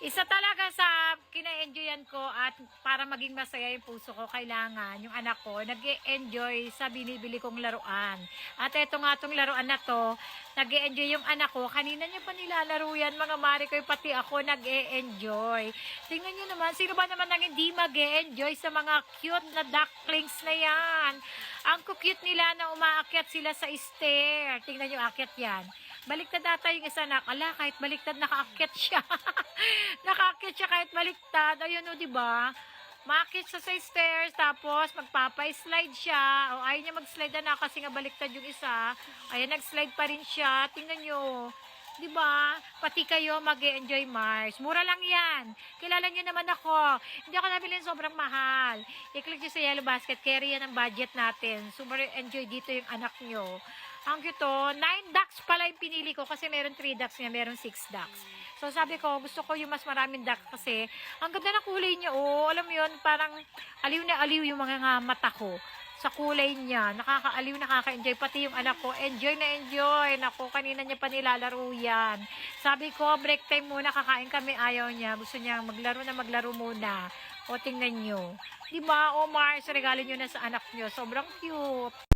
Isa talaga sa kina-enjoyan ko at para maging masaya yung puso ko, kailangan yung anak ko nag-e-enjoy sa binibili kong laruan. At eto nga tong laruan na to, nag-e-enjoy yung anak ko. Kanina niya pa nilalaro yan, mga mari ko, pati ako nag-e-enjoy. Tingnan niyo naman, sino ba naman nang hindi mag-e-enjoy sa mga cute na ducklings na yan? Ang cute nila na umaakyat sila sa stair. Tingnan niyo, akyat yan. Baliktad ata yung isa na, ala, kahit baliktad nakaakyat siya. Nakaakyat siya kahit baliktad. Ayun o, diba? Maakyat siya sa stairs, tapos magpapa-slide siya. O, ayaw niya mag-slide na kasi nga baliktad yung isa. Ayan, nag-slide pa rin siya. Tingnan nyo. Diba? Pati kayo mag-enjoy Mars. Mura lang yan. Kilala nyo naman ako. Hindi ako nabilin sobrang mahal. I-click nyo sa Yellow Basket. Carry yan ang budget natin. Super enjoy dito yung anak nyo. Ang cute, 9 ducks pala yung pinili ko kasi meron 3 ducks niya, meron 6 ducks. So sabi ko, gusto ko yung mas maraming duck kasi ang ganda ng kulay niya. Oh, alam mo yun, parang aliw na aliw yung mga mata ko sa kulay niya. Nakaka-aliw, nakaka-enjoy. Pati yung anak ko, enjoy na enjoy. Naku, kanina niya pa nilalaro yan. Sabi ko, break time muna, kakain kami. Ayaw niya. Gusto niya maglaro muna. O, tingnan nyo. Diba, o Mars, regalo nyo na sa anak nyo. Sobrang cute.